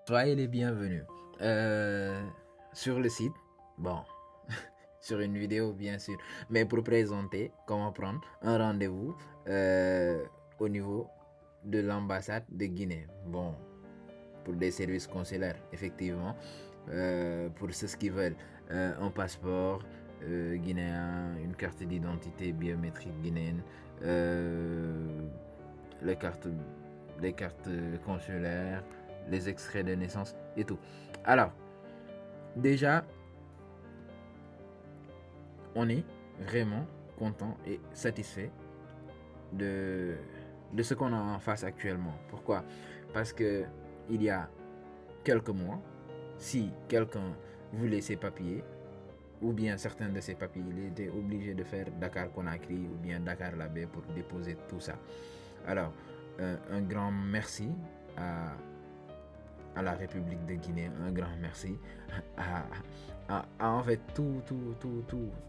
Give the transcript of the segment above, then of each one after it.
Soyez les bienvenus sur le site. Bon, sur une vidéo bien sûr, mais pour présenter comment prendre un rendez-vous au niveau de l'ambassade de Guinée. Bon, pour des services consulaires, effectivement. Pour ceux qui veulent un passeport guinéen, une carte d'identité biométrique guinéenne, les cartes, les cartes consulaires, les extraits de naissance et tout. Alors, déjà, on est vraiment content et satisfait de, de ce qu'on a en face actuellement. Pourquoi? Parce que il y a quelques mois, si quelqu'un voulait ses papiers, ou bien certains de ses papiers, il était obligé de faire Dakar-Conakry ou bien Dakar-Labé pour déposer tout ça. Alors, un grand merci à, à la République de Guinée, un grand merci en fait tous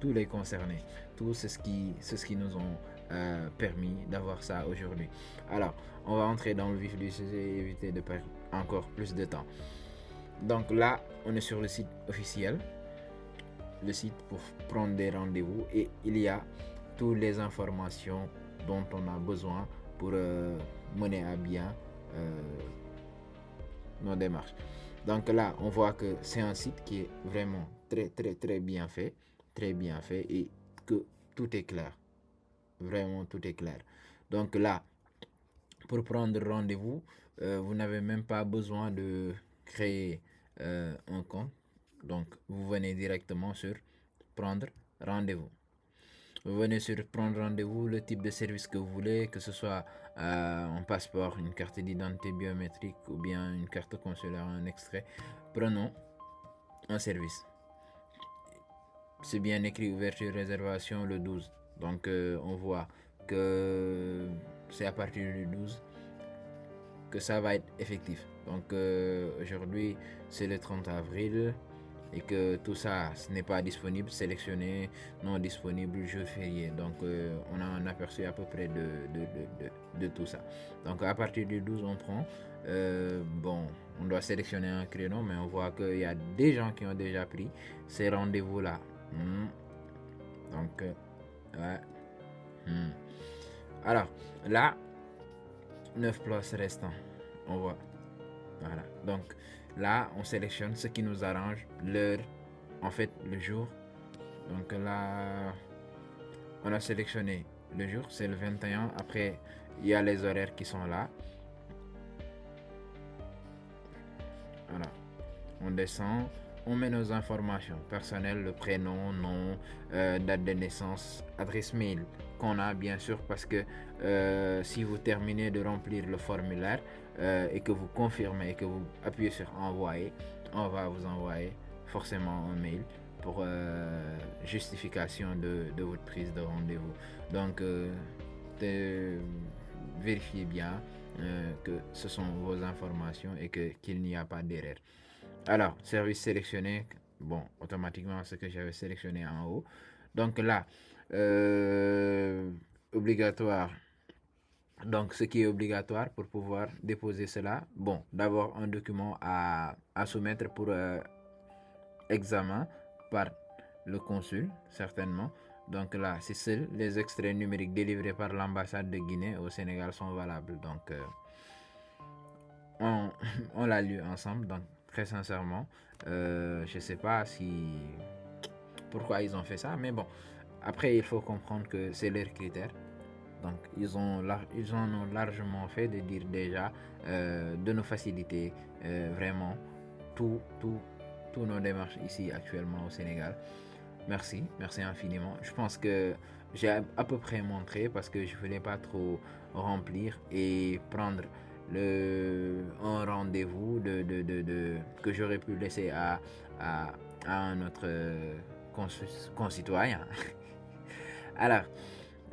les concernés, tous ceux qui nous ont permis d'avoir ça aujourd'hui. Alors, on va entrer dans le vif du sujet et éviter de perdre encore plus de temps. Donc là, on est sur le site officiel, le site pour prendre des rendez-vous et il y a toutes les informations dont on a besoin pour mener à bien nos démarches. Donc là, on voit que c'est un site qui est vraiment très bien fait, et que tout est clair. Vraiment, tout est clair. Donc là, pour prendre rendez-vous, vous n'avez même pas besoin de créer un compte. Donc, vous venez directement sur prendre rendez-vous. Vous venez sur prendre rendez-vous, le type de service que vous voulez, que ce soit un passeport, une carte d'identité biométrique ou bien une carte consulaire, un extrait. Prenons un service. C'est bien écrit ouverture réservation le 12. Donc on voit que c'est à partir du 12 que ça va être effectif. Donc aujourd'hui c'est le 30 avril et que tout ça ce n'est pas disponible, sélectionné, non disponible, jour férié. Donc on a un aperçu à peu près de tout ça. Donc à partir du 12 on prend, bon on doit sélectionner un créneau mais on voit qu'il y a des gens qui ont déjà pris ces rendez-vous là. Donc ouais. Alors là 9 places restant, on voit. Voilà. Donc là, on sélectionne ce qui nous arrange, l'heure, en fait, le jour. Donc là, on a sélectionné le jour, c'est le 21. Après, il y a les horaires qui sont là. Voilà. On descend, on met nos informations personnelles, le prénom, nom, date de naissance, adresse mail qu'on a bien sûr parce que si vous terminez de remplir le formulaire et que vous confirmez et que vous appuyez sur envoyer, on va vous envoyer forcément un mail pour justification de votre prise de rendez-vous. Donc vérifiez bien que ce sont vos informations et qu'il n'y a pas d'erreur. Alors, service sélectionné, bon, automatiquement ce que j'avais sélectionné en haut. Donc là, obligatoire. Donc, ce qui est obligatoire pour pouvoir déposer cela, bon, d'abord un document à soumettre pour examen par le consul, certainement. Donc là, c'est seuls les extraits numériques délivrés par l'ambassade de Guinée au Sénégal sont valables. Donc, on, on l'a lu ensemble. Donc, très sincèrement, je sais pas si pourquoi ils ont fait ça, mais bon. Après, il faut comprendre que c'est leur critère. Donc, ils en ont largement fait de dire déjà de nous faciliter vraiment tout, tout, tous nos démarches ici actuellement au Sénégal. Merci, merci infiniment. Je pense que j'ai à peu près montré parce que je ne voulais pas trop remplir et prendre un rendez-vous que j'aurais pu laisser à un autre concitoyen. Alors,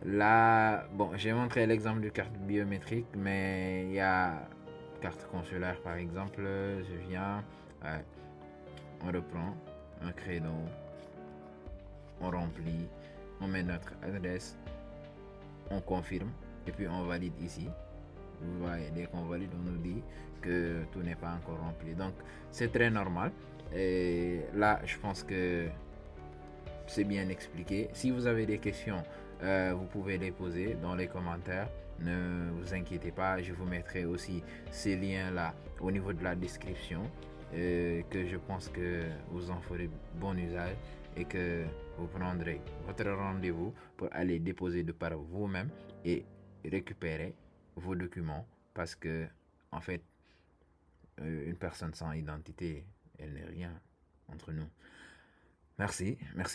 là, bon, j'ai montré l'exemple du carte biométrique, mais il y a carte consulaire par exemple. Je viens, ouais, on reprend un créneau, on remplit, on met notre adresse, on confirme et puis on valide ici. vous voyez, dès qu'on valide, on nous dit que tout n'est pas encore rempli. Donc, c'est très normal. Et là, je pense que c'est bien expliqué. Si vous avez des questions, vous pouvez les poser dans les commentaires. Ne vous inquiétez pas, je vous mettrai aussi ces liens-là au niveau de la description, que je pense que vous en ferez bon usage et que vous prendrez votre rendez-vous pour aller déposer de par vous-même et récupérer vos documents parce que, en fait, une personne sans identité, elle n'est rien entre nous. Merci, merci.